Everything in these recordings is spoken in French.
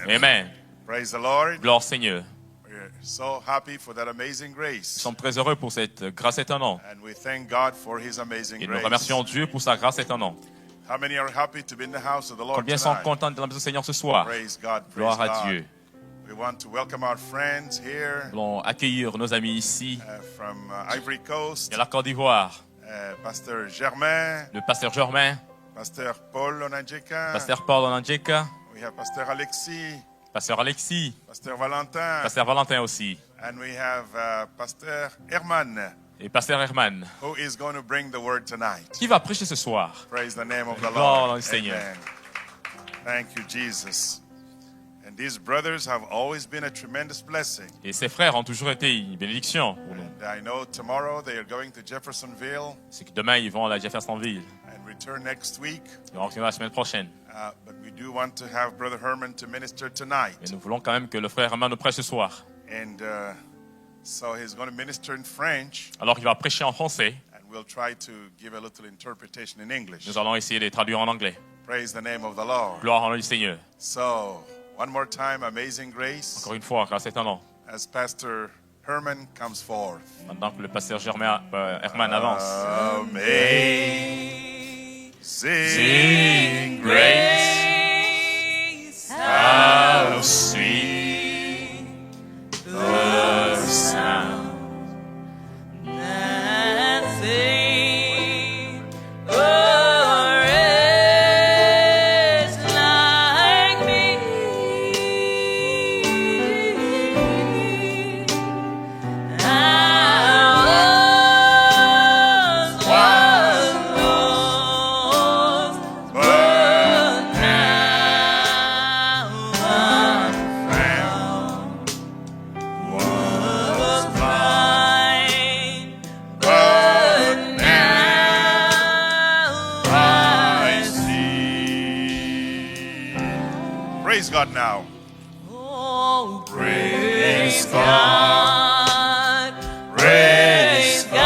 Amen. Praise the Lord. Gloire au Seigneur. We're so happy for that amazing Nous grace. sommes très heureux pour cette grâce étonnante. And we thank God for His amazing Et nous grace. remercions Dieu pour sa grâce étonnante. How many are happy to be in the house of the Lord Combien sont tonight? contents de la maison du Seigneur ce soir? Praise God. Praise Gloire à God. Dieu. We want to welcome our friends here Nous allons accueillir nos amis ici, from Ivory Coast, de la Côte d'Ivoire, Pasteur Germain, le pasteur Germain, Pasteur Paul Onanjeka. pasteur Paul Onanjeka, We have Pasteur Alexis, pasteur Alexis, Pasteur Valentin, pasteur Valentin aussi, and we have Pasteur Herman, et pasteur Herman, who is going to bring the word tonight. qui va prêcher ce soir. Praise the name of the Gloire Lord. au Seigneur. Amen. Thank you, Jesus. And these brothers have always been a tremendous blessing. Et ses frères ont toujours été une bénédiction pour nous. And I know tomorrow they are going to Jeffersonville C'est que demain, ils vont à la Jeffersonville. and return next week. Ils vont revenir la semaine prochaine. But we do want to have Brother Herman to minister tonight. Mais nous voulons quand même que le frère Herman nous prêche ce soir. And so he's going to minister in French, Alors, il va prêcher en français. and we'll try to give a little interpretation in English. Nous allons essayer de traduire en anglais. Praise the name of the Lord. Gloire en nom du Seigneur. So, one more time, amazing grace, Encore une fois, grâce étonnante. as Pastor Herman comes forth. Pendant que le pasteur Herman avance. Amazing grace, how sweet the sound that saved a wretch like me. I was lost, but now I'm found, was blind, but now I see. Praise God now. Oh, Praise God, Praise God,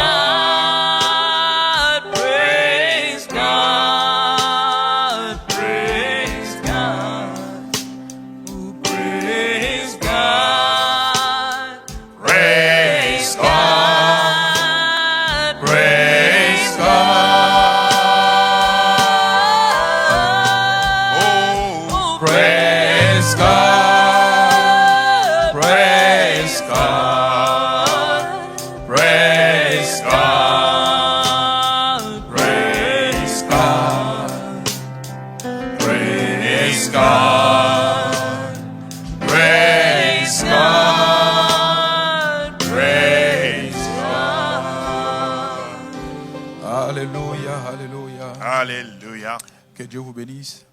praise God, praise God, oh, praise God, Praise God. God, Praise God. Oh, praise God. Praise God. Praise God. Praise God. Praise God. Praise God. Praise God. Alléluia, alléluia. Hallelujah. Que Dieu vous bénisse.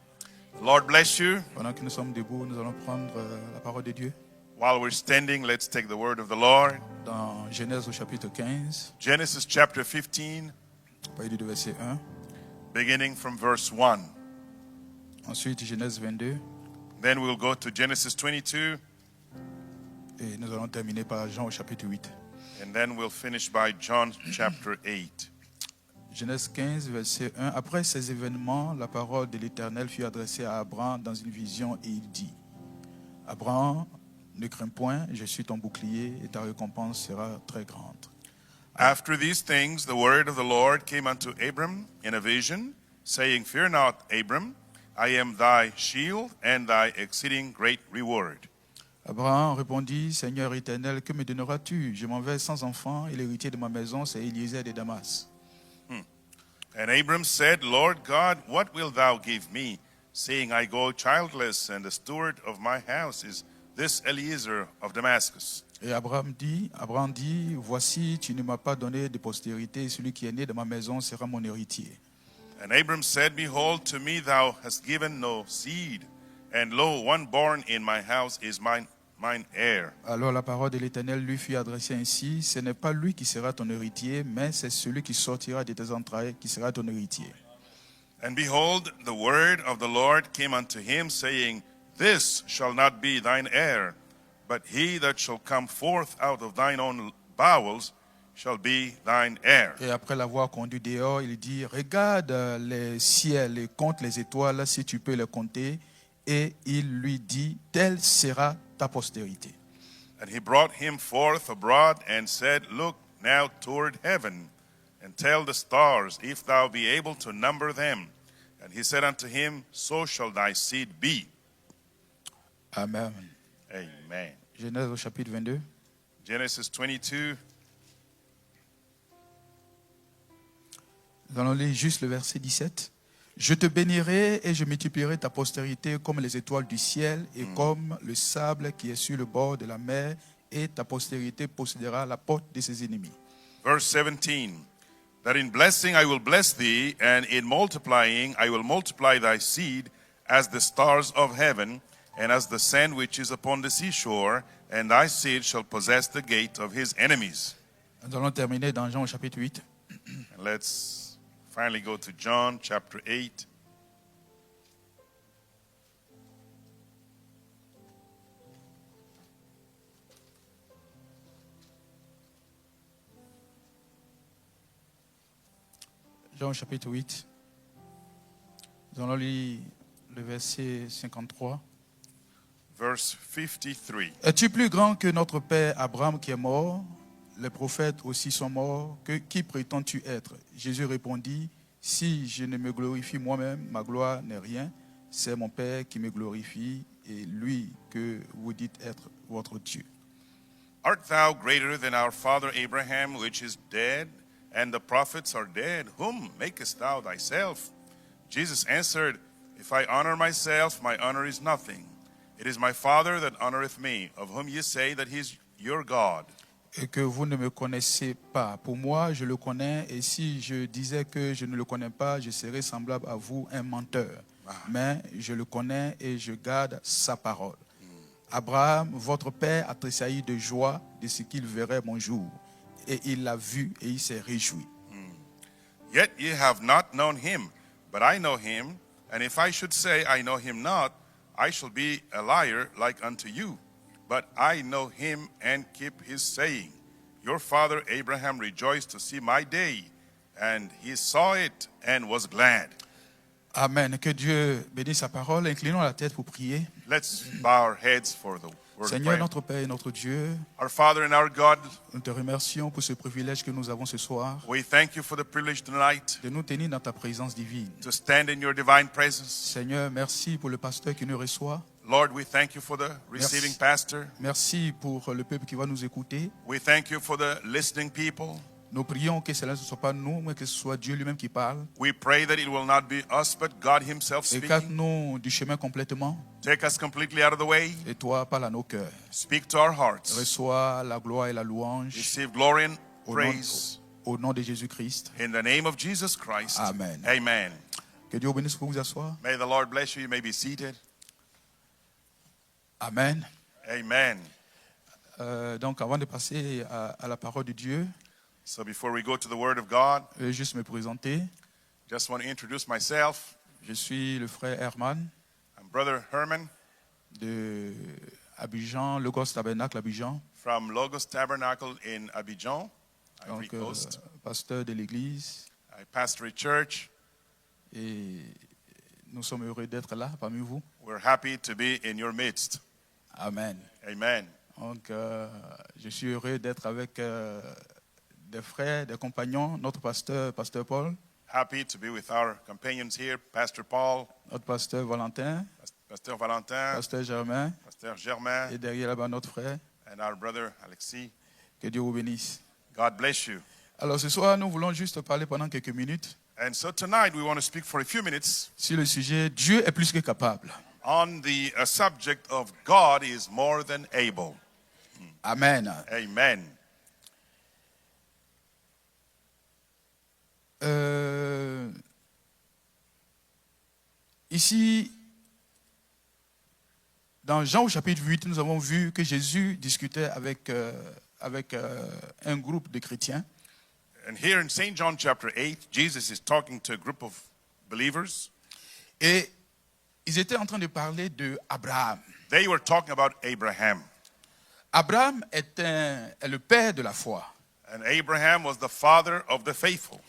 Lord bless you. Pendant que nous sommes debout, nous allons prendre la parole de Dieu While we're standing, let's take the word of the Lord. dans Genèse au chapitre 15, Genesis chapter 15, à partir du verset 1. beginning from verse 1. Ensuite, Genèse 22. Then we'll go to Genesis 22, Et nous allons terminer par Jean au chapitre 8. and then we'll finish by John chapter 8. Genèse 15, verset 1. Après ces événements, la parole de l'Éternel fut adressée à Abraham dans une vision et il dit: Abraham, ne crains point, je suis ton bouclier et ta récompense sera très grande. After these things, the word of the Lord came unto Abram in a vision, saying, Fear not, Abram, I am thy shield and thy exceeding great reward. Abraham répondit: Seigneur éternel, que me donneras-tu? Je m'en vais sans enfant et l'héritier de ma maison, c'est Eliezer de Damas. And Abram said, Lord God, what wilt thou give me, seeing I go childless, and the steward of my house is this Eliezer of Damascus? Et Abraham dit, voici, tu ne m'as pas donné de postérité, celui qui est né de ma maison sera mon héritier. And Abram said, Behold, to me thou hast given no seed, and lo, one born in my house is mine heir. Alors la parole de l'Éternel lui fut adressée ainsi: ce n'est pas lui qui sera ton héritier, mais c'est celui qui sortira de tes entrailles qui sera ton héritier. And behold, the word of the Lord came unto him, saying, This shall not be thine heir, but he that shall come forth out of thine own bowels shall be thine heir. Et après l'avoir conduit dehors, il dit: regarde les ciels et compte les étoiles si tu peux les compter. et il lui dit, telle sera ta postérité. And he brought him forth abroad and said, Look now toward heaven, and tell the stars, if thou be able to number them. And he said unto him, So shall thy seed be. Amen. Amen. Genèse au chapitre 22. Genesis 22. Nous allons lire juste le verset 17. Je te bénirai et je multiplierai ta postérité comme les étoiles du ciel et comme le sable qui est sur le bord de la mer, et ta postérité possédera la porte de ses ennemis. Verse 17. That in blessing I will bless thee, and in multiplying I will multiply thy seed as the stars of heaven, and as the sand which is upon the seashore, and thy seed shall possess the gate of his enemies. Nous allons terminer dans Jean au chapitre 8. And let's finally go to John chapter 8. Jean au chapitre 8. Nous allons lire le verset 53. Verse 53. Es-tu plus grand que notre père Abraham qui est mort? Les prophètes aussi sont morts. Qui prétends-tu être? Jésus répondit, si je ne me glorifie moi-même, ma gloire n'est rien. C'est mon Père qui me glorifie et lui que vous dites être votre Dieu. Art thou greater than our father Abraham, which is dead, and the prophets are dead? Whom makest thou thyself? Jesus answered, If I honor myself, my honor is nothing. It is my Father that honoreth me, of whom ye say that he is your God. Et que vous ne me connaissez pas. Pour moi, je le connais, et si je disais que je ne le connais pas, je serais semblable à vous, un menteur. Mais je le connais et je garde sa parole. Abraham, votre père, a tressailli de joie de ce qu'il verrait mon jour. Et il l'a vu et il s'est réjoui. Yet ye have not known him, but I know him. And if I should say I know him not, I shall be a liar like unto you. But I know him and keep his saying. Your father Abraham rejoiced to see my day, and he saw it and was glad. Amen. Que Dieu bénisse sa parole. Inclinons la tête pour prier. Let's bow our heads for the word of Seigneur, prayer. notre Père et notre Dieu, Our Father and our God, nous te remercions pour ce privilège que nous avons ce soir we thank you for the privilege tonight de nous tenir dans ta présence divine. to stand in your divine presence. Seigneur, merci pour le pasteur qui nous reçoit. Lord, we thank you for the receiving pastor. Merci pour le peuple qui va nous écouter. We thank you for the listening people. Nous prions que cela ne soit pas nous, mais que ce soit Dieu lui-même qui parle. We pray that it will not be us, but God himself speaking. Écarte-nous du chemin complètement Take us completely out of the way. et toi parle à nos cœurs. Speak to our hearts. Reçois la gloire et la louange Receive glory and au nom, praise au nom de Jésus-Christ. in the name of Jesus Christ. Amen. Amen. Que Dieu vous bénisse pour vous asseoir. May the Lord bless you. You may be seated. Amen. Amen. Donc avant de passer à la parole de Dieu, So before we go to the Word of God, je vais juste me présenter. just want to introduce myself. Je suis le frère Herman I'm Brother Herman de Abidjan, Logos Tabernacle Abidjan, from Logos Tabernacle in Abidjan, Ivory donc Coast. pasteur de l'église, I pastor a church. et nous sommes heureux d'être là parmi vous. We're happy to be in your midst. Amen. Amen. Donc je suis heureux d'être avec des frères, des compagnons, notre pasteur, pasteur Paul, Happy to be with our companions here, Pastor Paul, notre pasteur Valentin, Pastor Valentin, pasteur Germain, Pastor Germain, et derrière là-bas notre frère. and our brother Alexis. Que Dieu vous bénisse. God bless you. Alors ce soir, nous voulons juste parler pendant quelques minutes And so tonight we want to speak for a few minutes sur le sujet Dieu est plus que capable. on the subject of God is more than able. Amen. Amen. Ici, dans Jean au chapitre 8, nous avons vu que Jésus discutait avec un groupe de chrétiens. And here in St. John chapter 8, Jesus is talking to a group of believers. Et ils étaient en train de parler de Abraham. They were talking about Abraham. Abraham est le père de la foi. And Abraham was the father of the faithful.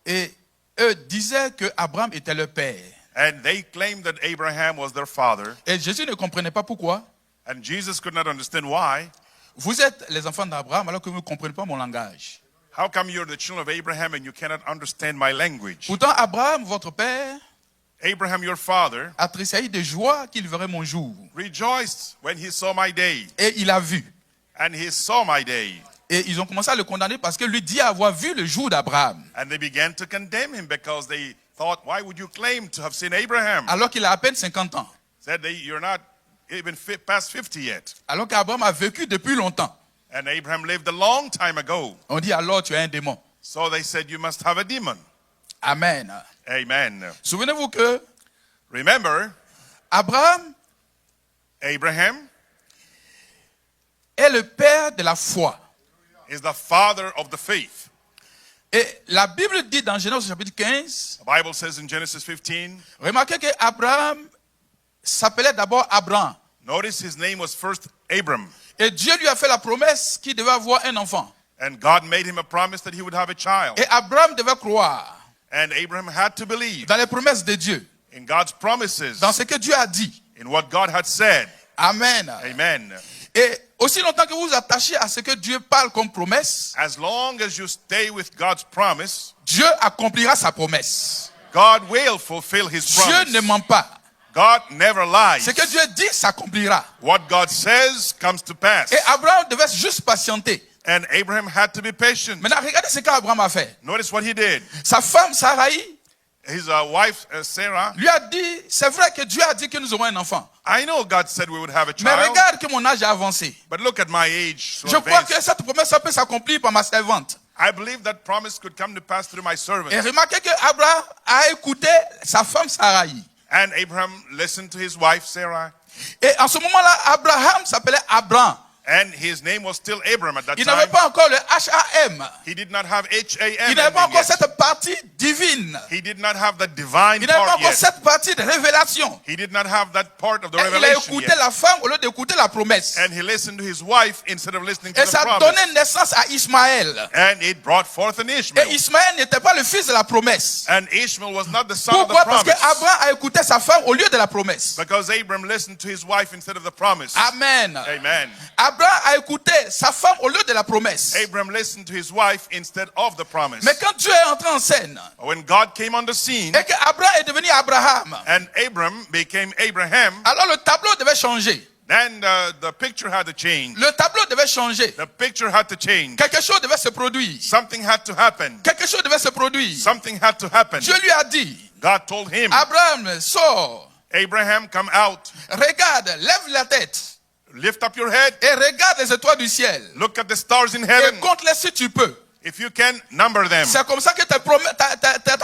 Et eux disaient que Abraham était le père. And they claimed that Abraham was their father. Et Jésus ne comprenait pas pourquoi. And Jesus could not understand why. Vous êtes les enfants d'Abraham alors que vous ne comprenez pas mon langage. How come you're the children of Abraham and you cannot understand my language? Pourtant, Abraham, votre père, Abraham, your father, a tressailli de joie qu'il verrait mon jour. rejoiced when he saw my day. Et il a vu. And he saw my day. Et ils ont commencé à le condamner parce que lui dit avoir vu le jour d'Abraham. And they began to condemn him because they thought, why would you claim to have seen Abraham? Alors qu'il a à peine 50 ans. Said you're not even past 50 yet. Alors qu'Abraham a vécu depuis longtemps. And Abraham lived a long time ago. On dit alors tu es un démon. So they said, you must have a demon. Amen. Amen. Souvenez-vous que Remember, Abraham Abraham est le père de la foi. is the father of the faith. Et la Bible dit dans Genèse chapitre 15, The Bible says in Genesis 15, remarquez que Abraham s'appelait d'abord Abraham. notice his name was first Abram. Et Dieu lui a fait la promesse qu'il devait avoir un enfant. And God made him a promise that he would have a child. Et Abraham devait croire And Abraham had to believe dans les promesses de Dieu, in God's promises, dans ce que Dieu a dit. in what God had said. Amen. Amen. Et aussi longtemps que vous vous attachez à ce que Dieu parle comme promesse, As long as you stay with God's promise, Dieu accomplira sa promesse. God will fulfill his Dieu promise. ne ment pas. God never lies. Ce que Dieu dit s'accomplira. What God says comes to pass. Et Abraham devait juste patienter. And Abraham had to be patient. Maintenant, regardez ce qu'Abraham a fait. Notice what he did. Sa femme Sarai His wife, Sarah, lui a dit, c'est vrai que Dieu a dit que nous aurons un enfant. I know God said we would have a Mais child, regarde que mon âge a avancé. but look at my age. So Je crois advanced. que cette promesse ça peut s'accomplir par ma servante. I believe that promise could come to pass through my servant. Et remarquez que Abraham a écouté sa femme Sarai. And Abraham listened to his wife, Sarah. Et en ce moment-là, Abraham s'appelait Abraham. And his name was still Abram at that Il n'avait time. pas encore le H-A-M. He did not have H-A-M. Il n'avait pas ending encore yet. cette partie divine. He did not have the divine Il n'avait pas part encore yet. cette partie de révélation. He did not have that part of the Et il a revelation écouté yet. la femme au lieu d'écouter la promesse. And he listened to his wife instead of listening to Et the ça promise. donnait naissance à Ismaël. And it brought forth an Ishmael. Et Ismaël n'était pas le fils de la promesse. And Ishmael was not the son of the Pourquoi? Parce que promise. Abraham a écouté sa femme au lieu de la promesse. Because Abram listened to his wife instead of the promise. Amen. Amen. Abraham a écouté sa femme au lieu de la promesse. Abram listened to his wife instead of the promise. Mais quand Dieu est entré en scène When God came on the scene et que Abraham est devenu Abraham, and Abram became Abraham, alors le tableau devait changer. then the picture had to change. Le tableau devait changer. The picture had to change. Quelque chose devait se produire. Something had to happen. Quelque chose devait se produire. Something had to happen. Dieu lui a dit, God told him, Abraham, sors, Abraham, come out. regarde, lève la tête Lift up your head. et regarde les étoiles du ciel. Look at the stars in Et heaven. compte-les si tu peux. If you can, number them. C'est comme ça que ta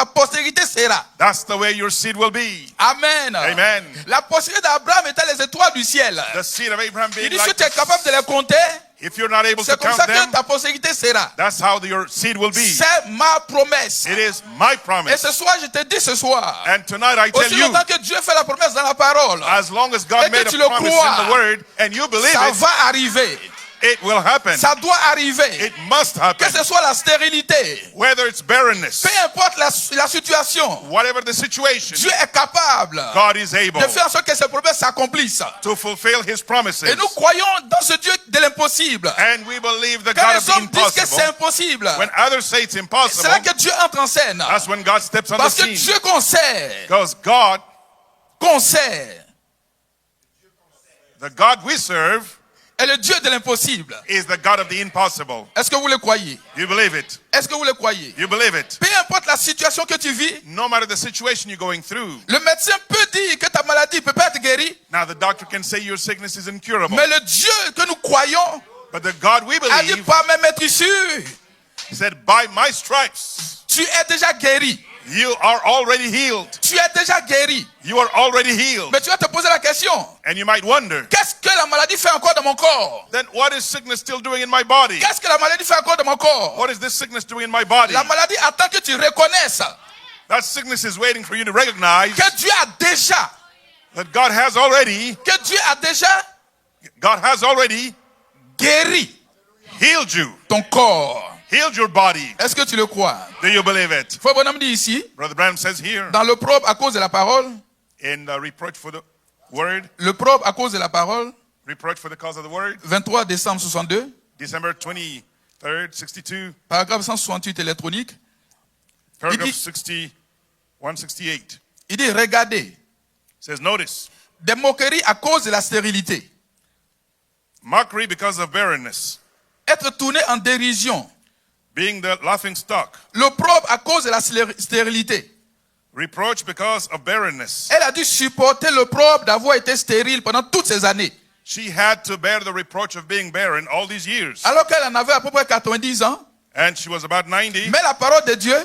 postérité sera. That's the way your seed will be. Amen. Amen. La postérité d'Abraham était les étoiles du ciel. The seed of Abraham Il being dit, si like tu es capable de les compter, if you're not able to c'est comme count ça que them, ta postérité sera. that's how your seed will be. C'est ma promesse. It is my Et promise. ce soir, je te dis ce soir, And tonight I tell aussi you, longtemps que Dieu fait la promesse dans la parole, as long as Et God que made tu a le promise crois, in the word and you believe ça it, va arriver. it will happen. Ça doit arriver. It must happen. Que ce soit la stérilité, Whether it's barrenness, peu importe la situation, whatever the situation, Dieu est capable God is able de faire en sorte que ces promesses s'accomplissent. to fulfill his promises. Et nous croyons dans ce Dieu de l'impossible. And we believe the Quand God les of the hommes disent que c'est impossible. impossible, When others say it's c'est impossible, là que Dieu entre en scène. that's when God steps on the Parce que scene. Dieu concerne, Because God, the God we serve, est le Dieu de l'impossible. is the God of the impossible. Est-ce que vous le croyez? You believe it? Est-ce que vous le croyez? You believe it? Peu importe la situation que tu vis, No matter the situation you're going through. le médecin peut dire que ta maladie ne peut pas être guérie, Now the doctor can say your sickness is incurable. mais le Dieu que nous croyons But the God we a dit believe par mes maîtrissures, said, by my stripes, tu es déjà guéri. you are already healed. Tu es déjà guéri. You are already healed. Mais tu vas te poser la question, And you might wonder, qu'est-ce que la maladie fait encore dans mon corps? then what is sickness still doing in my body? Qu'est-ce que la maladie fait encore dans mon corps? What is this sickness doing in my body? La maladie attend que tu reconnaisses That sickness is waiting for you to recognize que Dieu a déjà, that God has already guéri healed you. ton corps. healed your body. Est-ce que tu le crois? Do you believe it? Frère Bonhomme dit ici, Brother Branham says here, dans l'opprobre à cause de la parole, in reproach for the word, l'opprobre à cause de la parole, reproach for the cause of the word, 23 décembre 62, December 23rd, 62, paragraphe 168 électronique, paragraph dit- 168. il dit, regardez, Says, notice, des moqueries à cause de la stérilité, mockery because of barrenness, être tourné en dérision, being the laughing stock, l'opprobre à cause de la stérilité. reproach because of barrenness. Elle a dû supporter l'opprobre d'avoir été stérile pendant toutes ces années. She had to bear the reproach of being barren all these years. Alors qu'elle en avait à peu près 90 ans, And she was about 90. mais la parole de Dieu,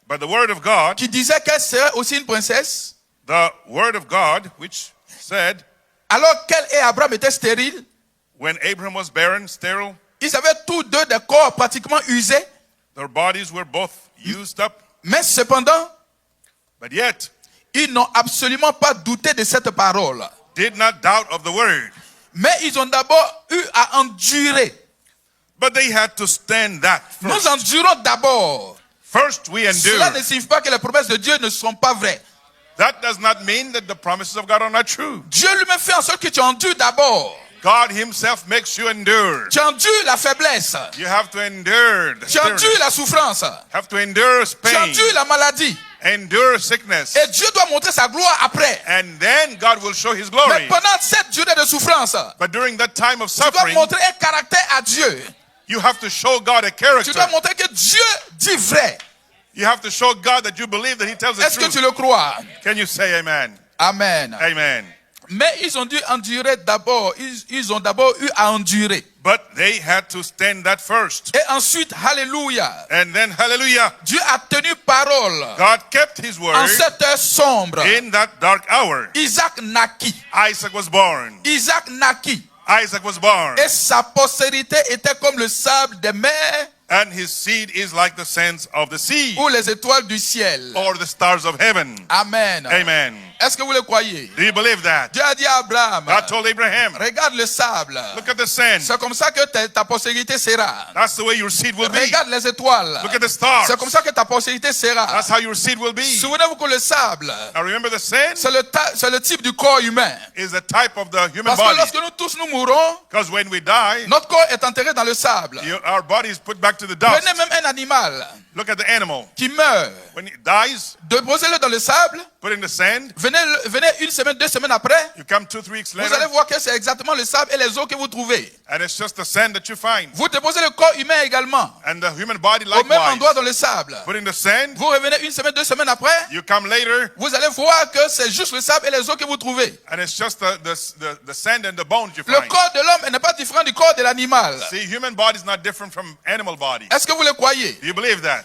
But the word of God, qui disait qu'elle serait aussi une princesse, the word of God, which said, alors qu'elle et Abraham étaient stériles, when Abraham was barren, sterile, ils avaient tous deux des corps pratiquement usés, their bodies were both used up. mais cependant, But yet, ils n'ont absolument pas douté de cette parole. did not doubt of the word. Mais ils ont d'abord eu à endurer. But they had to stand that Nous first. endurons d'abord. First we Cela endure. ne signifie pas que les promesses de Dieu ne sont pas vraies. That does not mean that the promises of God are not true. Dieu lui-même fait en sorte que tu endures d'abord. God himself makes you endure. Tu endures la faiblesse. You have to endure the Tu endures stillness. la souffrance. Have to endure Tu pain. endures la maladie. Endure sickness. Et Dieu doit montrer sa gloire après. And then God will show his Mais glory. pendant cette durée de souffrance, But during that time of tu dois suffering, montrer un caractère à Dieu. you have to show God a Tu character. dois montrer que Dieu dit vrai. You have to show God that you believe that he tells the Est-ce que truth. tu le crois? Can you say amen? Amen. Amen. Mais ils ont dû endurer d'abord. Ils ont d'abord eu à endurer. But they had to stand that first. Et ensuite, alléluia. And then, hallelujah, Dieu a tenu parole God kept his en word cette heure sombre. in that dark hour. Isaac naquit. Isaac was born. Isaac naquit. Isaac was born. Et sa postérité était comme le sable des mers And his seed is like the sands of the sea ou les étoiles du ciel. or the stars of heaven. Amen. Amen. Est-ce que vous le croyez? Do you believe that? Dieu a dit à Abraham, God told Abraham, regarde le sable. look at the sand. C'est comme ça que ta postérité sera. That's the way your seed will be. Regarde les étoiles. Look at the stars. C'est comme ça que ta postérité sera. That's how your seed will be. Souvenez-vous que le sable, Now remember, the sand c'est le type du corps humain. is the type of the human Parce que body. lorsque nous tous nous mourons, Because when we die, notre corps est enterré dans le sable. our body is put back to the dust. Prenez même un animal Look at the animal. qui meurt. When it dies, Déposez-le dans le sable. put in the sand. Venez une semaine, 2 semaines après. You come 2-3 weeks Vous allez later, voir que c'est exactement le sable et les eaux que vous trouvez. and it's just the sand that you find. Vous déposez le corps humain également And the human body au même endroit likewise. dans le sable. Put in the sand. Vous revenez une semaine, 2 semaines après. You come later, Vous allez voir que c'est juste le sable et les eaux que vous trouvez. and it's just the sand and the bones you Le find. corps de l'homme n'est pas différent du corps de l'animal. See, human body is not different from animal body. Est-ce que vous le croyez? Do you believe that?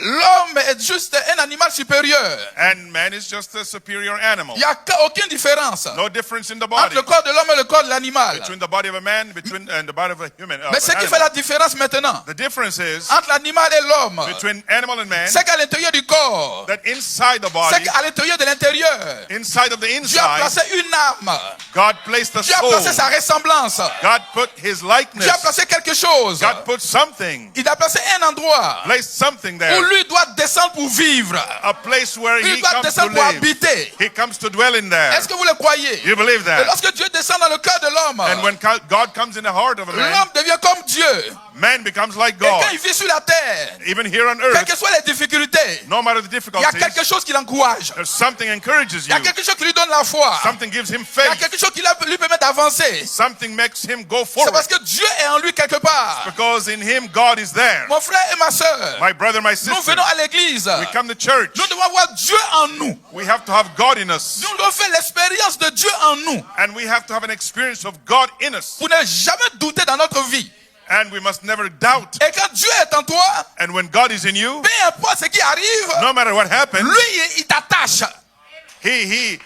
L'homme est juste un animal supérieur. And man is just a superior animal. Il n'y a aucune différence No difference in the entre body. le corps de l'homme et le corps de l'animal. Between the body of a man and the body of a human. Mais ce qui fait la différence maintenant The difference is entre l'animal et l'homme, between animal and man, c'est qu'à l'intérieur du corps, that inside the c'est body, qu'à l'intérieur de l'intérieur, inside of the Dieu a placé inside, une âme. God placed a Dieu a soul. placé sa ressemblance. God put his likeness. Dieu a placé quelque chose. God put something, Il a placé un endroit placed something où there. lui doit descendre pour vivre. A place where Il he doit comes to descendre pour live. habiter. He comes to dwell in there. Est-ce que vous le croyez? You believe Et that? lorsque Dieu descend dans le cœur de l'homme, And when God comes in the heart of a man, l'homme devient comme Dieu. man becomes like Et quand God. il vit sur la terre, Even here on quelles earth, que soient les difficultés, no matter the il y a difficulties, quelque chose qui l'encourage. there's something encourages Il y a you. quelque chose qui lui donne la foi. Something gives him Il y a faith. quelque chose qui lui permet d'avancer. Something makes him go C'est forward. parce que Dieu est en lui quelque part. Because in him, God is there. Mon frère et ma soeur, My brother, my nous sister, venons à l'église. we come to church. Nous devons avoir Dieu en nous. We have to have God in us. Nous devons faire l'expérience de Dieu en nous. And we have to have an experience of God in us. Pour ne jamais douter dans notre vie. And we must never doubt. Et quand Dieu est en toi, And when God is in you, peu importe ce qui arrive, no matter what happens, lui, il t'attache. he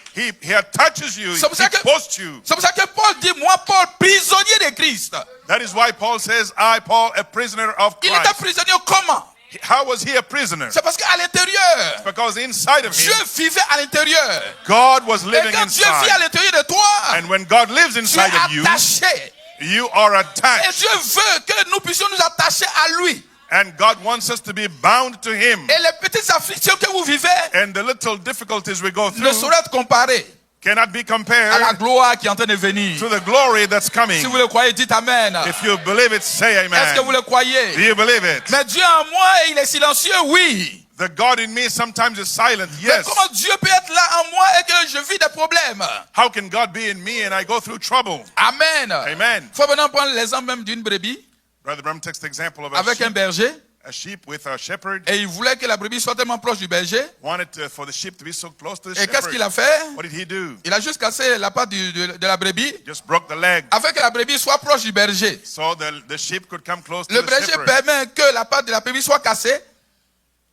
attaches you, C'est pour ça he que- posts you. C'est pour ça que Paul dit, moi, Paul, prisonnier de Christ. That is why Paul says, I, Paul, a prisoner of Il était Christ. prisonnier comment? How was he a prisoner? C'est parce qu'à l'intérieur, Because inside of Dieu him, vivait à l'intérieur. God was Et living quand Dieu vit à inside. l'intérieur de toi, And when God lives tu inside of es you, attaché. you are Et attached. Dieu veut que nous puissions nous attacher à lui. And God wants us to be bound to Him. Et les petites afflictions que vous vivez And the little difficulties we go ne through sauraient être comparées cannot be à la compared gloire qui est en train de venir. to the glory that's coming. Si vous le croyez, dites Amen. If you believe it, say Est-ce que vous amen. le croyez? Do you believe it? Mais Dieu en moi, il est silencieux, oui. The God in me sometimes is silent. Mais Yes. comment Dieu peut être là en moi et que je vis des problèmes? How can God be in me and I go through trouble? Amen. Amen. Il faut maintenant prendre l'exemple même d'une brebis Brother Bram takes the example of avec un berger. a sheep with a shepherd. Et il voulait que la brebis soit tellement proche du berger. Wanted for the sheep to be so close to the Et qu'est-ce qu'il shepherd. a fait? What did he do? Il a juste cassé la patte de la brebis Just broke the leg afin que la brebis soit proche du berger. so the sheep could come close to Le the berger shepherd. permet que la patte de la brebis soit cassée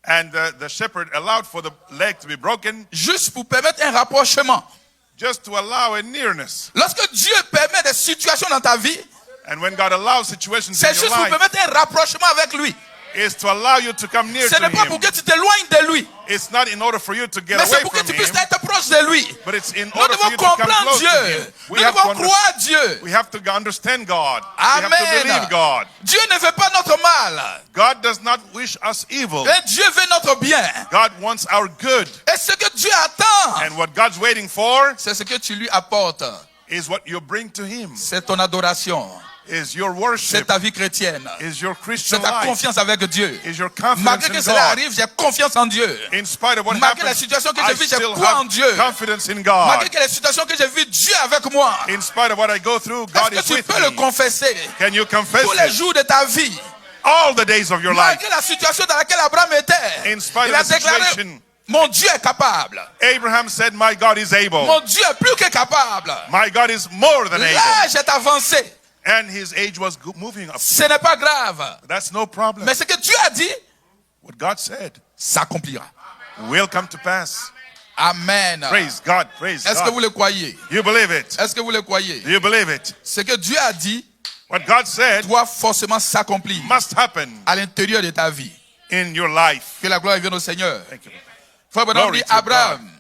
And the shepherd allowed for the leg to be broken juste pour permettre un rapprochement. just to allow a nearness. Lorsque Dieu permet des situations dans ta vie, And when God allows situations c'est in your juste pour life, permettre un rapprochement avec lui. is to allow you to come near Ce to n'est pas pour Him. que tu t'éloignes de lui, It's not in order for you to get mais away c'est pour que from tu puisses Him, être proche de lui. but it's in Nous order for devons you to come comprendre close to Dieu. Him. Nous devons croire Dieu. We have to understand God. We have to Amen. believe God. Dieu ne veut pas notre mal, God does not wish us evil. mais Dieu veut notre bien. God wants our good. Et ce que Dieu attend, And what God's waiting for c'est ce que tu lui apportes. is what you bring to Him, C'est ton adoration, is your c'est worship, ta vie chrétienne, is your c'est Christian ta life, confiance avec Dieu. is your confidence Malgré in que cela God. arrive, j'ai confiance en Dieu. In spite of what Malgré la happens, situation que I je vis, j'ai still crois en have Dieu. confidence in God. Malgré que les situations que je vis, Dieu est avec moi. In spite of what I go through, God Est-ce is que tu with peux le me. confesser Can you confess tous les it? jours de ta vie? All the days of your life. Malgré la situation dans laquelle Abraham était, In spite il of a the déclaré, situation, mon Dieu est capable. Abraham said, my God is able. Mon Dieu est plus que capable. My God is more than able. L'âge est avancé. And his age was moving up. Ce n'est pas grave. That's no problem. Mais ce que Dieu a dit, What God said s'accomplira. will come to pass. Amen. Praise God. Praise Est-ce que vous God. le croyez? You believe it? Est-ce que vous le croyez? Do you believe it? Ce que Dieu a dit What God said doit forcément s'accomplir must happen à l'intérieur de ta vie. in your life. Que la gloire vienne au Seigneur. Thank you. Frère Branham Glory dit, to Abraham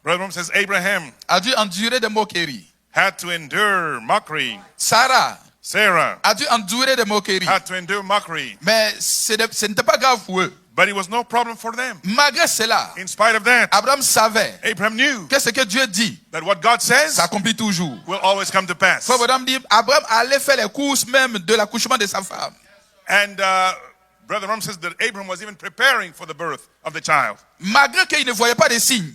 Brother Branham says Abraham a dû endurer des moqueries. had to endure mockery. Sarah Sarah a dû endurer des moqueries. had to endure mockery. Mais ce n'était pas grave pour eux. But it was no problem for them. Malgré cela, In spite of that, Abraham savait Abraham knew que ce que Dieu dit that what God says s'accomplit toujours. will always come to pass. Frère Branham dit, Abraham allait faire les courses même de l'accouchement de sa femme. And Brother Ram says that Abraham was even preparing for the birth of the child. Malgré qu'il ne voyait pas de signes.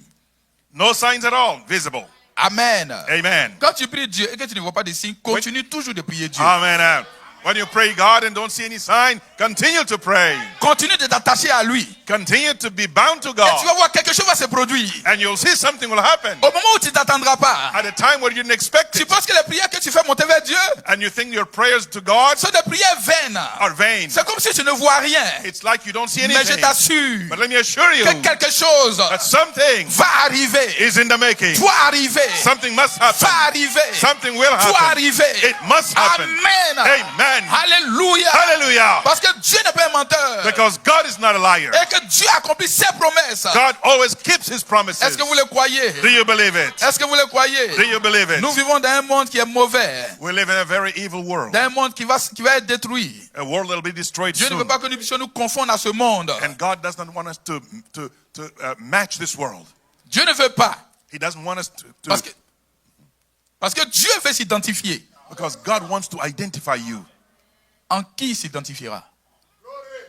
No signs at all visible. Amen. Amen. Quand tu pries Dieu et que tu ne vois pas de signes, continue toujours de prier Dieu. Amen. When you pray God and don't see any sign, continue to pray. Continue de t'attacher à lui. Continue to be bound to Et tu vas God. voir quelque chose va se produire. And you'll see something will happen Au moment où tu ne t'attendras pas. at a time where you didn't expect Tu it. penses que les prières que tu fais monter vers Dieu And you think your prayers to God sont des prières vaines. are vain. C'est comme si tu ne vois rien. It's like you don't see Mais je anything. t'assure But let me assure you que quelque chose that something va arriver. is in the making. Doit arriver. Something must happen. Va arriver. Something will Doit happen. arriver. It must happen. Amen. Amen. Alléluia. Hallelujah. Parce que Dieu n'est pas un menteur. Because God is not a liar. Et que Dieu accomplit ses promesses. God always keeps his promises. Est-ce que vous le croyez? Do you believe it? Est-ce que vous le croyez? Do you believe it? Nous vivons dans un monde qui est mauvais. We live in a very evil world. Dans un monde qui va être détruit. A world that will be destroyed Dieu ne veut soon. pas que nous puissions nous confondre à ce monde. And God does not want us to match this world. Dieu ne veut pas. He doesn't want us Parce que Dieu veut s'identifier. because God wants to identify you. En qui il s'identifiera?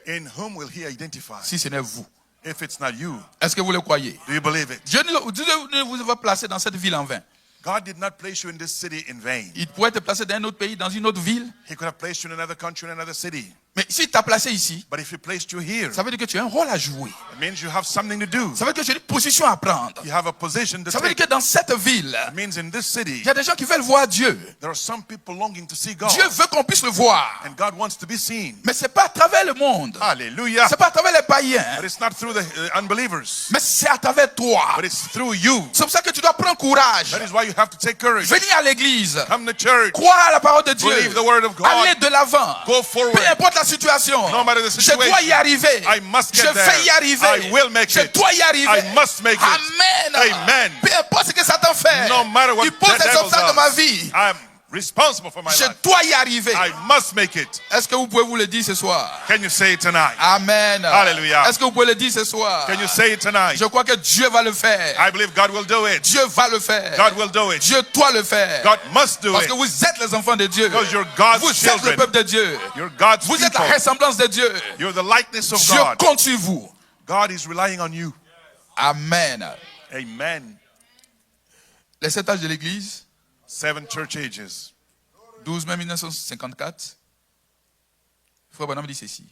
In whom will he identify? Si ce n'est vous. If it's not you, Est-ce que vous le croyez? do you believe it? Dieu ne vous a placé dans cette ville en vain. God did not place you in this city in vain. Il pourrait te placer dans un autre pays, dans une autre ville. He could have placed you in another country, in another city. Mais s'il t'a placé ici, But if he placed you here, ça veut dire que tu as un rôle à jouer. it means you have something to do. Ça veut dire que tu as une position à prendre. You have a position to Ça veut dire take. que dans cette ville, It means in this city, il y a des gens qui veulent voir Dieu. there are some people longing to see God. Dieu veut qu'on puisse le voir. And God wants to be seen. Mais ce n'est pas à travers le monde. Hallelujah. Ce n'est pas à travers les païens. But it's not through the unbelievers. Mais c'est à travers toi. But it's through you. C'est pour ça que tu dois prendre courage. That is why you have to take courage. Venir à l'église. Come to church. Croire à la parole de Dieu. Believe the word of God. Aller de l'avant. Go forward. Peu importe la situation. No matter the Je situation. dois y arriver. I must Je get there. vais y arriver. I will make Je it. dois y arriver. I must make it. Amen. Amen. Peu importe ce que Satan fait. No matter what Il pose the des devil's obstacles dans ma does. vie. I'm responsible for my Je life. dois y arriver. I must make it. Est-ce que vous pouvez vous le dire ce soir? Can you say it tonight? Amen. Hallelujah. Est-ce que vous pouvez le dire ce soir? Can you say it tonight? Je crois que Dieu va le faire. I believe God will do it. Dieu va le faire. God will do it. Dieu doit le faire. God must do Parce it. que vous êtes les enfants de Dieu. Because you're God's Vous êtes le children. peuple de Dieu. You're God's Vous êtes la people. ressemblance de Dieu. You're the likeness of Dieu God. compte sur vous. God is relying on you. Amen. Amen. Les 7 âges de l'Église, 7 church ages. 12 mai 1954. Frère Branham dit ceci.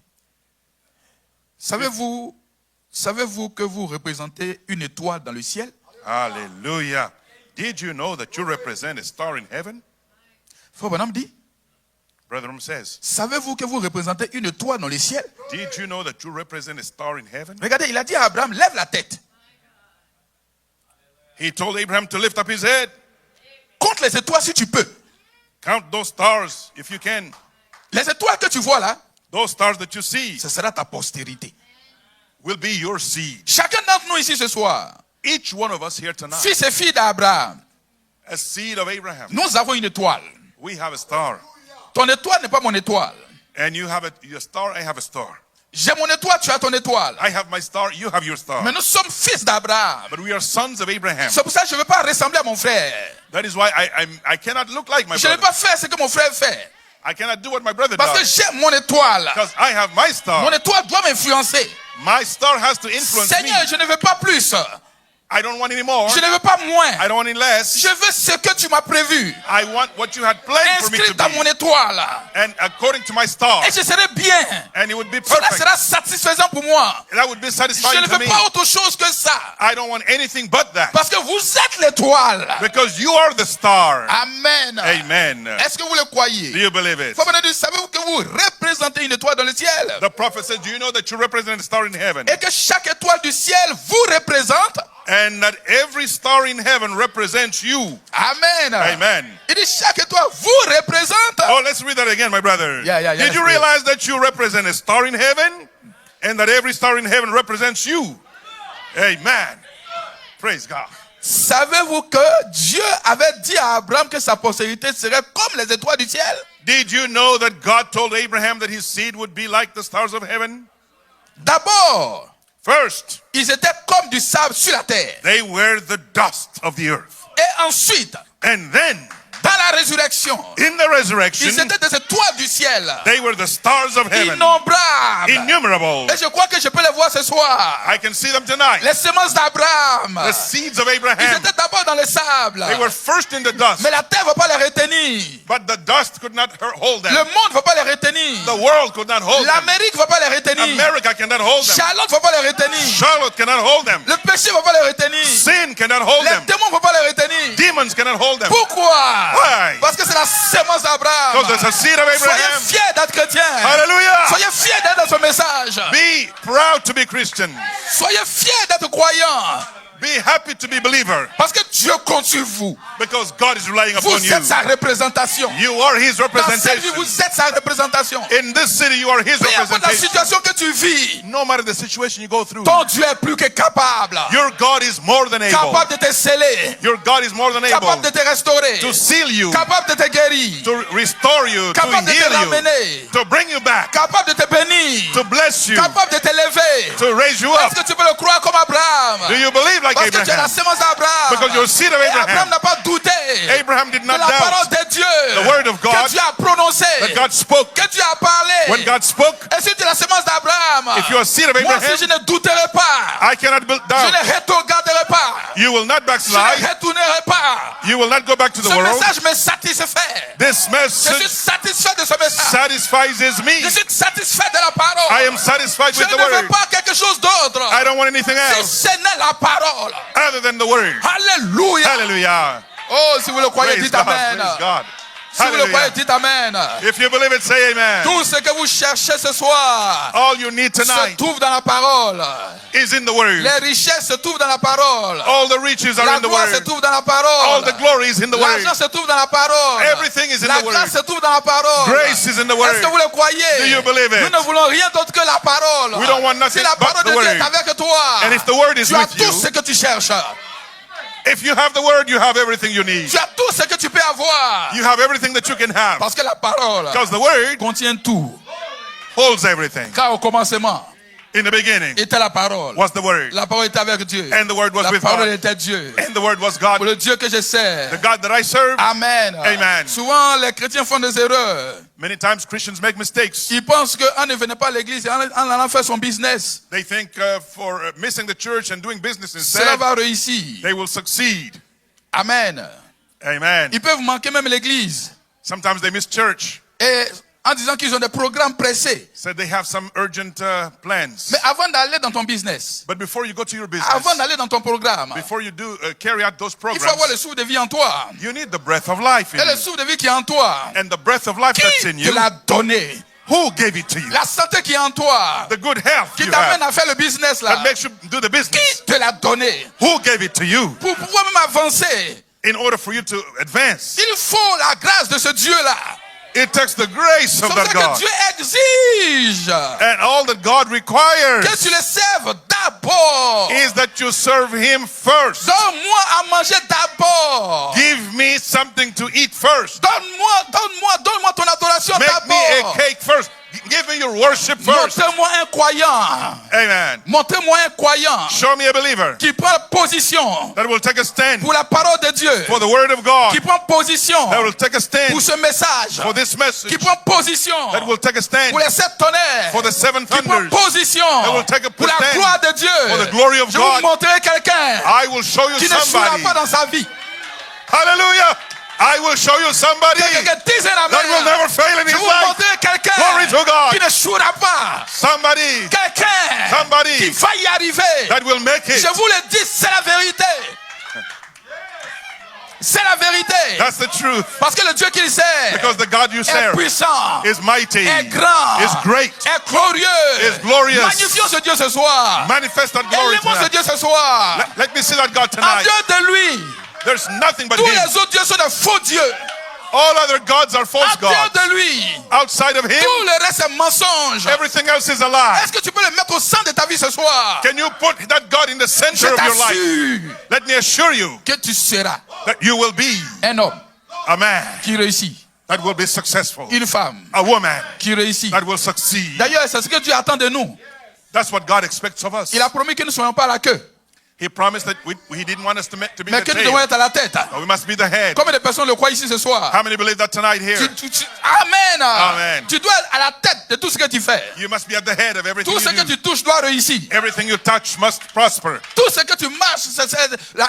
Savez-vous que vous représentez une étoile dans le ciel? Hallelujah. Did you know that you represent a star in heaven? Frère Branham dit, Brother Ram says, savez-vous que vous représentez une étoile dans le ciel? did you know that you represent a star in heaven? Regardez, il a dit à Abraham, lève la tête. He told Abraham to lift up his head. Compte les étoiles si tu peux. Count those stars if you can. Les étoiles que tu vois là, Those stars that you see ce sera ta postérité. will be your seed. Chacun d'entre nous ici ce soir, Each one of us here tonight, fils et filles d'Abraham, a seed of Abraham. nous avons une étoile. We have a star. Ton étoile n'est pas mon étoile. And you have your star, I have a star. J'ai mon étoile, tu as ton étoile. I have my star, you have your star. Mais nous sommes fils d'Abraham. But we are sons of Abraham. C'est pour ça que je ne veux pas ressembler à mon frère. That is why I cannot look like my Je ne veux brother. pas faire ce que mon frère fait. I cannot do what my brother Parce que does. j'ai mon étoile. Because I have my Mon star. étoile doit m'influencer. My star has to influence me. Seigneur, je ne veux pas plus. I don't want any more. Je ne veux pas moins. I don't want any less. Je veux ce que tu m'as prévu. I want what you had planned for me to Inscrit dans mon be. étoile. And according to my star. Et je serai bien. And it would be Cela perfect. sera satisfaisant pour moi. That would be Je satisfying ne to veux me. pas autre chose que ça. I don't want anything but that. Parce que vous êtes l'étoile. Because you are the star. Amen. Amen. Est-ce que vous le croyez? Do you believe it? Faut me dire, savez-vous que vous représentez une étoile dans le ciel? The prophet says, do you know that you represent a star in heaven? Et que chaque étoile du ciel vous représente? And that every star in heaven represents you. Amen. Amen. Il dit chaque étoile vous représente. Oh, let's read that again, my brother. Yeah, Did let's you read it. realize that you represent a star in heaven? And that every star in heaven represents you? Amen. Praise God. Savez-vous que Dieu avait dit à Abraham que sa postérité serait comme les étoiles du ciel? Did you know that God told Abraham that his seed would be like the stars of heaven? D'abord, First, ils étaient comme du sable sur la terre. they were the dust of the earth. Et ensuite, And then, dans la résurrection, in the resurrection, ils étaient des étoiles du ciel. they were the stars of heaven. Innombrables. Innumerable. Et je crois que je peux les voir ce soir. I can see them tonight. Les semences d'Abraham. The seeds of Ils Abraham. étaient d'abord dans le sable. They were first in the dust. Mais la terre ne va pas les retenir. But the dust could not hold Le them. monde ne va pas les retenir. The world could not hold them. L'Amérique ne va pas les retenir. America cannot hold them. Charlotte ne va pas les retenir. Charlotte cannot hold them. Le péché ne va pas les retenir. Sin cannot hold Les them. démons ne vont pas les retenir. Demons cannot hold them. Pourquoi? Why? Parce que c'est la sémence d'Abraham. Because there's a seed of Soyez Abraham. fiers d'être chrétien. Hallelujah. Soyez fiers d'être dans ce message. Be proud to be Christian. Soyez fiers d'être croyant. Be happy to be believer. Parce que Dieu compte sur vous. Because God is relying upon Vous you. êtes sa représentation. You are His Dans cette vie, representation. vous êtes sa représentation. In this city, you are His Peu importe la representation. situation que tu vis, No matter the situation you go through, ton Dieu est plus que capable. your God is more than able. Capable de te sceller. Your God is more than Capable de able te restaurer. to seal you, Capable de te guérir. to restore you, to Capable de te heal you, ramener. to bring you back, Capable de te bénir. to bless you, Capable de t'élever. to raise you up. Est-ce que tu peux le croire comme Abraham? Do you believe like Parce que tu es la Abraham? sémence d'Abraham. Because you're seed of Et Abraham Abraham. n'a pas douté Abraham did de not la parole doubt de Dieu the word of God, que Dieu a prononcé, that God spoke. que Dieu a parlé. When God spoke, Et si tu es la sémence d'Abraham, if you are seed of moi Abraham, aussi je ne douterai pas. I cannot Je doubt. ne regarderai pas. You will not Je backslide. ne retournerai pas. You will not go back to the Ce world. message me satisfait. This Je suis message satisfait de ce message. satisfies me. Je suis satisfait de la parole. I am satisfied Je with the ne veux word. pas quelque chose d'autre. I don't want anything Si else ce n'est la parole. other than the word. Alléluia. Hallelujah. Oh, si vous le croyez, Praise dites God. Amen. Praise God. Si vous le croyez, Hallelujah. dites Amen. If you believe it, say amen. Tout ce que vous cherchez ce soir All you need se tonight trouve dans la parole. is in the word. Les richesses se trouvent dans la parole. All the riches are La in the gloire se word. trouve dans la All parole. the glory is in the word. L'argent se trouve dans la parole. Everything is in La the word. grâce se trouve dans la parole. Grace is in the Est-ce que vous word. le croyez? Do you believe it? Nous ne voulons rien d'autre que la parole. We don't want nothing si la but parole the de Dieu word. est avec toi, And if the word is tu as with tout you, ce que tu cherches. if you have the word, you have everything you need. Tu as tout ce que tu peux avoir. You have everything that you can have. Parce que la parole Because the word contient tout. holds everything. Car au commencement In the beginning était la parole. was the word. La parole était avec Dieu. And the word was La with parole God. était Dieu. And the word was God. Le Dieu que je sers. The God that I serve. Amen. Amen. Souvent, les chrétiens font des erreurs. Many times Christians make mistakes. Ils pensent qu'en ne venant pas à l'église, en allant faire son business, They think for missing the church and doing business cela instead, va réussir. they will succeed. Amen. Amen. Ils peuvent manquer même l'église. Sometimes they miss church. Et en disant qu'ils ont des programmes pressés. Said they have some urgent plans. Mais avant d'aller dans ton business, But before you go to your avant business, d'aller dans ton programme, before you do carry out those il faut avoir le programs, souffle de vie en toi. you need the breath of life in Et le you. souffle de vie qui est en toi, And the breath of life that's qui in te you, l'a donné? who gave it to you? La santé qui est en toi, The good health qui you t'amène have, à faire le business là, that makes you do the business. qui te l'a donné? Who gave it to you? Pour pouvoir même avancer, In order for you to advance, il faut la grâce de ce Dieu-là. it takes the grace C'est of pour ça that que God. Dieu exige And all that God requires que tu le serves d'abord. is that you serve Him first. Donne-moi à manger d'abord. Give me something to eat first. Donne-moi ton adoration Make me a d'abord. cake first. Give me your worship first. Montrez-moi un croyant. Amen. Montrez-moi un croyant Show me a believer qui prend position that will take a stand pour la parole de Dieu. for the word of God, Qui prend position that will take a stand pour ce message. for this message, Qui prend position that will take a stand pour les sept tonnerres. for the seven Qui prend thunders. position That will take a pour la stand gloire de Dieu. for the glory of Je vous God. montrerai quelqu'un I will show you qui ne jouera somebody. pas dans sa vie. Hallelujah. I will show you somebody Quelqu'un disait la that will never fail in Je his vous life. montrerai quelqu'un Glory to God. qui ne jouera pas. Somebody Quelqu'un Somebody qui va y arriver. that will make it. Je vous le dis, c'est la vérité. C'est la vérité. That's the truth. Parce que le Dieu qu'il sert Because the God you est serve puissant, is mighty, est grand, is great, est glorieux. is glorious. Magnifions ce Dieu ce soir. Manifest that glory Élevons ce tonight. Dieu ce soir. Let me see that God En tonight. Dieu de lui, There's nothing but tous Him. les autres dieux sont des faux dieux. All other gods are false En Dieu gods. de lui, Outside of Him, tout le reste est mensonge. everything else is a lie. Est-ce que tu peux le mettre au centre de ta vie ce soir? Can you put that God in the Je center of your life? t'assure Let me assure you que tu seras that you will be un homme a man qui réussit, that will be successful, une femme a woman qui réussit. that will succeed. D'ailleurs, c'est ce que Dieu attend de nous. That's what God expects of us. Il a promis que nous ne soyons pas la queue, He promised that He didn't want us to be mais the que nous devons tail. être à la tête. But we must be the head. Combien de personnes le croient ici ce soir? How many believe that tonight here? Amen. Amen. Tu dois être à la tête de tout ce que tu fais. You must be at the head of everything Tout ce you que do. tu touches doit réussir. Everything you touch must prosper. Tout ce que tu marches,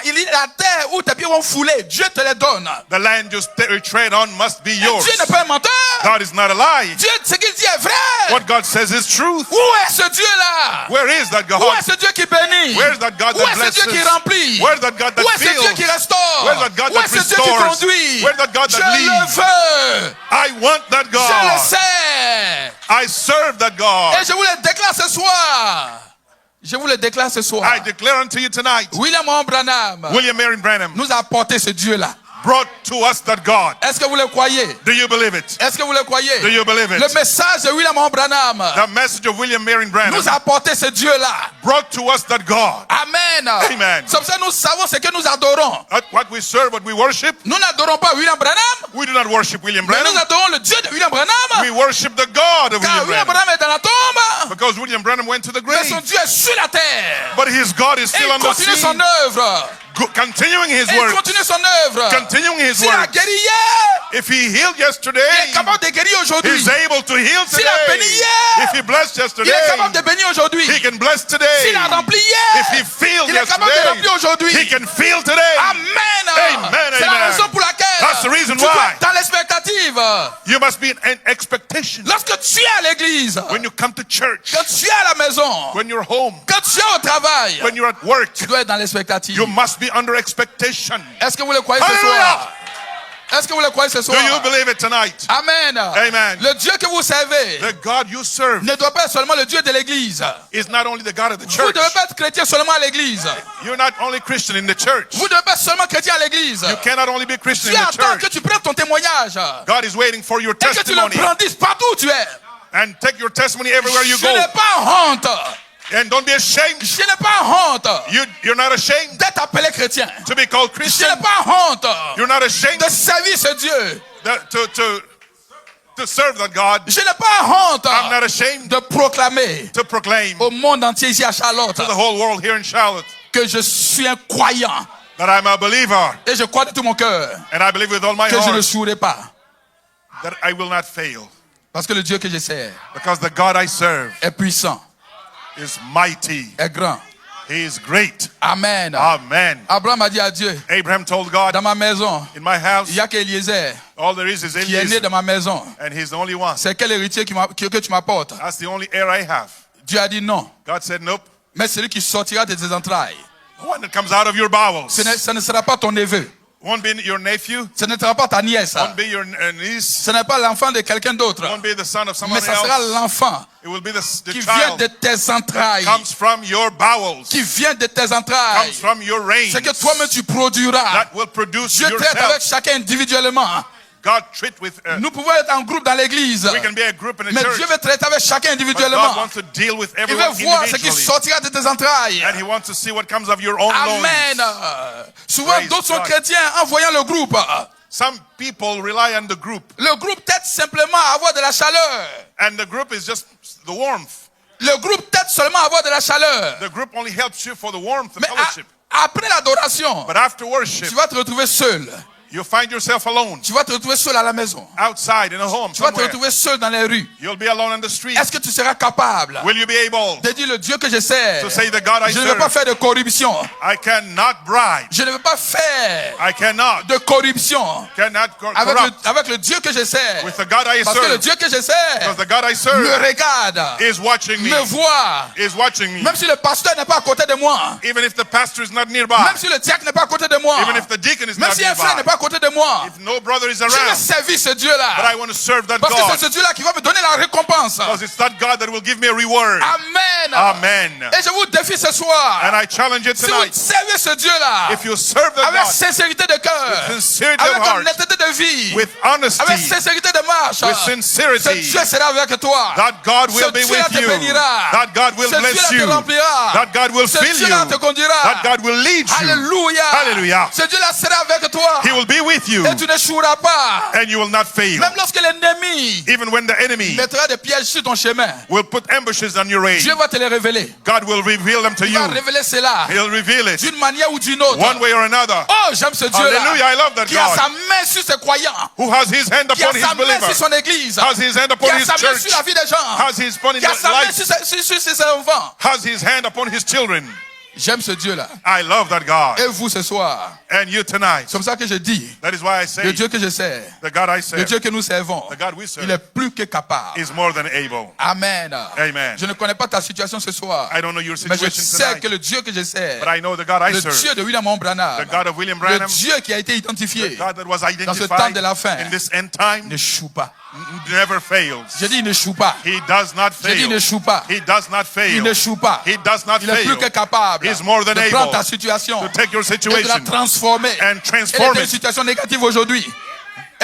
il est la terre où tes pieds vont fouler. Dieu te les donne. The land you tread on must be yours. Dieu n'est pas un menteur. God is not a lie. Dieu, ce qu'il dit est vrai. What God says is truth. Où est ce Dieu-là? Where is that Où God? est ce Dieu qui bénit? Where's that God Où that est ce Dieu blesses? qui remplit? Where's that God that Où est ce Dieu qui fills? restaure? Where's that God Où est that ce Dieu qui restores? conduit? Where's that God Je that le leads? veux. I want that Je le God. sais. I serve that God. Et je vous le déclare ce soir. Je vous le déclare ce soir. I declare unto you tonight, William Branham William Marion Branham nous a apporté ce Dieu-là. brought to us that God. Est-ce que vous le croyez? Do you believe it? Est-ce que vous le croyez? Do you believe it? Le message de William Branham The message of William Marion Branham nous a apporté ce Dieu-là. brought to us that God. Amen. Amen. C'est pour ça que nous savons ce que nous adorons. What we serve, what we worship, Nous n'adorons pas William Branham, we do not worship William mais nous Branham. adorons le Dieu de William Branham. We worship the God of Car William William Branham. Branham est dans la tombe, Because William Branham went to the mais grave. son Dieu est sur la terre. But his God is Et still il on the continue son scene, œuvre. continuing his Et il work, continue son œuvre. continuing his S'il a work. guéri hier, If he healed il est yesterday, capable de guérir aujourd'hui. he's able to heal S'il a béni today. hier, If he blessed il yesterday, est capable de bénir aujourd'hui. he can bless today. S'il a rempli If hier, he filled il est capable de yesterday, remplir aujourd'hui. he can feel today. Amen. Amen, C'est la amen. raison pour laquelle That's the reason tu dois why. être dans l'expectative. You must be in expectation. Lorsque tu es à l'église, When you come to church, quand tu es à la maison, when you're home, quand tu es au travail, when you're at work, tu dois être dans l'expectative. you must be under expectation. Est-ce que vous le croyez ce Hallelujah. soir? Est-ce que vous le croyez ce Do soir? you believe it tonight? Amen. Amen. Le Dieu que vous servez The God you serve ne doit pas être seulement le Dieu de l'église. is not only the God of the Vous ne church. devez pas être chrétien seulement à l'église. You're not only Christian in the church. Vous ne devez pas être seulement chrétien à l'église. You cannot only be Christian Dieu in the attend que church. tu prennes ton témoignage God is waiting for your et que tu le testimony brandisses partout où tu es. and take your testimony everywhere you Je n'ai go. pas honte And don't be ashamed. Je n'ai pas honte You're not ashamed d'être appelé chrétien. to be called Je Christian. n'ai pas honte You're not ashamed de servir ce Dieu. to serve that God. Je n'ai pas honte I'm not ashamed de proclamer to proclaim au monde entier ici à Charlotte to the whole world here in Charlotte que je suis un croyant. that I'm a believer. Et je crois de tout mon cœur And I believe with all my que je ne heart jouerai pas. that I will not fail. Parce que le Dieu que je sers Because the God I serve est puissant, is mighty. est grand. He is great. Amen. Amen. Abraham a dit à Dieu, Abraham told God, dans ma maison, in my house, il n'y a qu'Éliezer all there is qui est né Eliezer, dans ma maison. and he's the only one. C'est quel héritier que tu m'apportes? That's the only heir I have. Dieu a dit non. God said, nope. Mais celui qui sortira de tes entrailles, The one that comes out of your bowels ce ne sera pas ton neveu. won't be your nephew, Ce ne sera pas ta nièce. won't be your niece, Ce n'est pas l'enfant de quelqu'un d'autre. won't be the son of Mais someone ça sera else. l'enfant It will be the qui vient child de tes entrailles. comes from your bowels, Qui vient de tes entrailles. comes from your reign. C'est que toi-même tu produiras. That will produce Dieu traite avec yourself. chacun individuellement. God treat with, Nous pouvons être en groupe dans l'église. we can be a group in a Mais church, Dieu veut traiter avec chacun but God individuellement. wants to deal with Il everyone veut voir ce qui individually. sortira de tes entrailles. And He wants to see what comes of your own Amen. loins. Souvent, Praise d'autres sont God. chrétiens en voyant le groupe. Some people rely on the group, Le groupe t'aide simplement à avoir de la chaleur. and the group is just the warmth. Le groupe t'aide seulement à avoir de la chaleur. The group only helps you for the warmth, the Mais fellowship. après l'adoration, But after worship, tu vas te retrouver seul. you find yourself alone, Tu vas te retrouver seul à la maison. outside, in a home, Tu vas te somewhere. retrouver seul dans les rues. You'll be alone on the street. Est-ce que tu seras capable Will you be able de dire le Dieu que je sers? to say the God I Je ne veux pas serve? faire de corruption. I cannot bribe. Je ne veux pas faire I cannot de corruption corrupt avec le Dieu que je sers. with the God I Parce que le serve. Dieu que je sers Because the God I me serve regarde, is watching me. me voit. Is watching me. Même si le pasteur n'est pas à côté de moi, Even if the pastor is not nearby. même si le diacre n'est pas à côté de moi, Even if the deacon is même not si un frère n'est nearby. pas à côté de moi, If no brother is je vais around. servir ce But Dieu-là. I want to serve that Parce que God. c'est ce Dieu-là qui va me donner la récompense. Because it's that God that will give me a reward. Amen. Amen. Et je vous défie ce soir. And I challenge you Si vous tonight. servez ce Dieu-là, If you serve that avec God sincérité de cœur, with sincerity avec of heart, honnêteté de vie, with avec honesty, sincérité de marche, with ce sincerity, Dieu sera avec toi. that God Ce will be Dieu-là with te you. bénira. That God will Ce bless Dieu-là te you. remplira. That God will Ce fill you. Dieu-là te conduira. That God will lead you. Alléluia. Hallelujah. Ce Dieu-là sera avec toi. He will be with you. Et tu n'échoueras pas. And you will not fail. Même lorsque l'ennemi Even when the enemy mettra des pièges sur ton chemin, will put ambushes on your way, Dieu va te les révéler. God will reveal them to Il you. va révéler cela He'll reveal it d'une manière ou d'une autre. one way or another. Oh, j'aime ce Dieu-là Hallelujah. I love that qui a God sa main sur ses croyants, who has his hand qui a upon his sa main believer, sur son église, has his hand qui upon a his sa main church, sur la vie des gens, has his upon qui a his sa main life, sur ses enfants. has his hand upon his children. J'aime ce Dieu-là. I love that God. Et vous ce soir, And you tonight. c'est comme ça que je dis, That is why I le say Dieu que je sers, the God I le serve Dieu que nous servons, The God we serve il est plus que capable. is more than able. Amen. Amen. Je ne connais pas ta situation ce soir, I don't know your mais je situation sais tonight, que le Dieu que je sers, but I know the God I le serve, Dieu de William Branham, the God of William le Branham, Dieu qui a été the identifié, God that was dans ce temps de identified la fin, in this end time, n'échoue pas. never fails. Je dis il n'échoue pas. He does not Je dis il fail. n'échoue pas. He does not Il fail. n'échoue pas. He does not Il est plus que fail capable He's more than de prendre able ta situation to take your et de la situation transformer. and Elle transform était une it. situation négative aujourd'hui.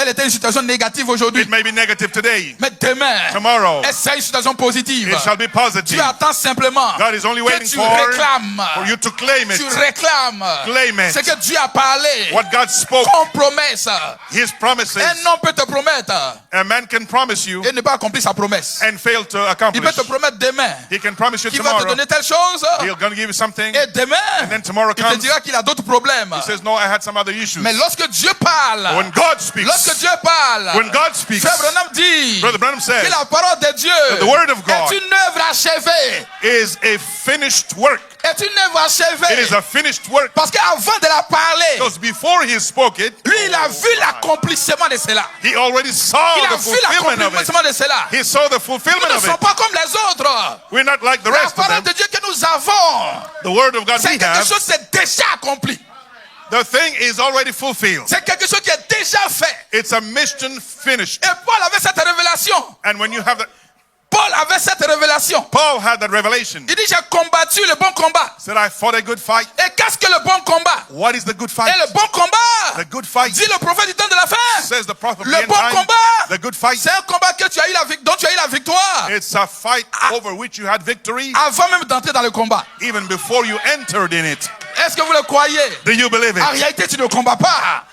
Elle était une situation négative aujourd'hui. It may be negative today. Mais demain, Tomorrow, elle sera une situation positive. it shall be positive. Tu attends simplement God is only que waiting tu for réclames. you to claim Tu it. réclames Claim it. ce que Dieu a parlé What God spoke, comme promesse. His promises. Un homme peut te promettre A man can promise you et ne pas accomplir sa promesse. and fail to Il peut accomplish. te promettre demain He can promise you qu'il va te tomorrow. donner telle chose He's going to give you something. et demain And then tomorrow il te comes. dira qu'il a d'autres problèmes. He says, no, I had some other issues. Mais lorsque Dieu parle, When God speaks, lorsque Dieu parle, when God speaks, Frère Branham dit Brother Branham says, que la parole de Dieu the word of God est une œuvre achevée. is a finished work. Est une œuvre It achevée. is a finished work. Parce qu'avant de la parler, Because before he spoke it, lui, il a vu l'accomplissement de cela. he already saw Il a the vu fulfillment of it. l'accomplissement de cela. He saw the Nous fulfillment ne of sommes it. pas comme les autres. We're not like the La rest of parole them. de Dieu que nous avons, The word of God c'est we quelque have, chose qui est déjà accompli. the thing is already fulfilled. C'est quelque chose qui est déjà fait. It's a mission finished. Et Paul avait cette révélation. And when you have that, Paul avait cette révélation. Paul had that revelation. Il dit, j'ai combattu le bon combat. Said, I fought a good fight. Et qu'est-ce que le bon combat? What is the good fight? Et le bon combat, The good fight, dit le prophète du temps de la fin. says the prophet of the Le end bon time. combat, The good fight, c'est un combat que tu as eu dont tu as eu la victoire it's a fight over which you had victory avant même d'entrer dans le combat. even before you entered in it. Est-ce que vous le croyez? Do you believe En it? réalité, tu ne combats pas.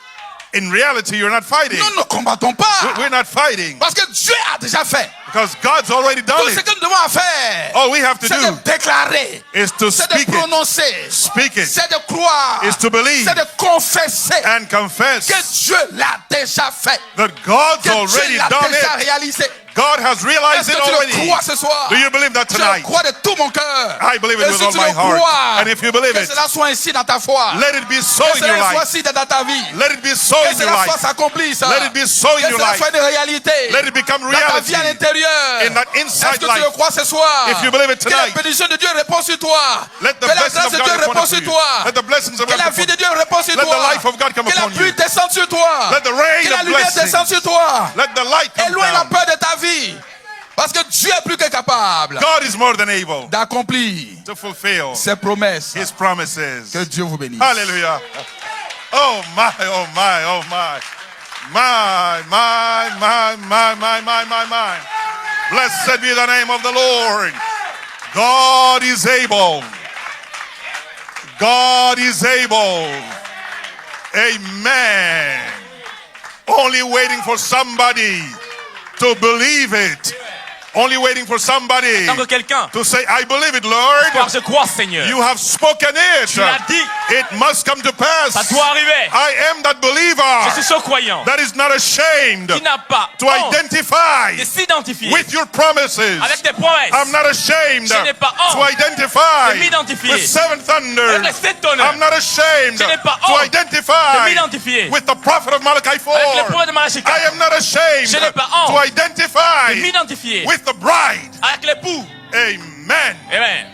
In reality, you're not fighting. Nous ne combattons pas. We're not fighting Parce que Dieu a déjà fait. because God's already done Tout ce it. que nous devons faire, All we have to c'est de do déclarer, is to c'est de speak it, prononcer, speak it, c'est de croire, is to believe c'est de confesser and confess que Dieu l'a déjà fait, that God's que Dieu already l'a done déjà it. réalisé. God has realized Est-ce it que tu le already. crois ce soir? Do you believe that Je le tonight? crois de tout mon cœur. I believe it Et with si all tu my le heart. crois, And if you believe que it, cela soit ainsi dans ta foi. let it be so Que in your cela soit life. ainsi dans ta vie. Let it be so Que in your cela soit life. s'accomplisse. Let it be so in Que your cela life. soit une réalité. Let it become Dans ta reality vie à l'intérieur. in that Est-ce inside que tu le life. crois ce soir? If you believe it Que la tonight, bénédiction de Dieu répond sur toi. let the Que la blessings grâce of de God Dieu come répond upon sur you. toi. Let the blessings of Que God la come vie upon de Dieu répond sur Let the toi. life of God come Que la upon pluie you. descende sur toi. Let the rain Que la of lumière blessings. descende sur toi. Let the light come Éloigne la down. peur de ta vie. Parce que Dieu est plus que capable God is more than able d'accomplir to fulfill ses promesses. His promises. Que Dieu vous bénisse. Hallelujah. Oh my, oh my, oh my. My, my, my, my, my, my, my, my. Blessed be the name of the Lord. God is able. God is able. Amen. Only waiting for somebody to believe it. Only waiting for somebody Tant que quelqu'un, to say, I believe it, Lord. car je crois, Seigneur, You have spoken it. tu l'as dit, It must come to pass. ça doit arriver. I am that Je believer suis ce croyant that is not ashamed qui n'a pas to honte identify de s'identifier with your promises. avec tes promesses, I'm not ashamed Je n'ai pas to honte identify de m'identifier with seven avec thunders. les sept tonnerres, I'm not ashamed Je n'ai pas to honte de identify m'identifier with the prophet of Malachi 4. avec les prophètes de Malachie I 4, am not ashamed Je n'ai pas honte to identify de m'identifier with the bride. avec l'époux. Amen. Amen.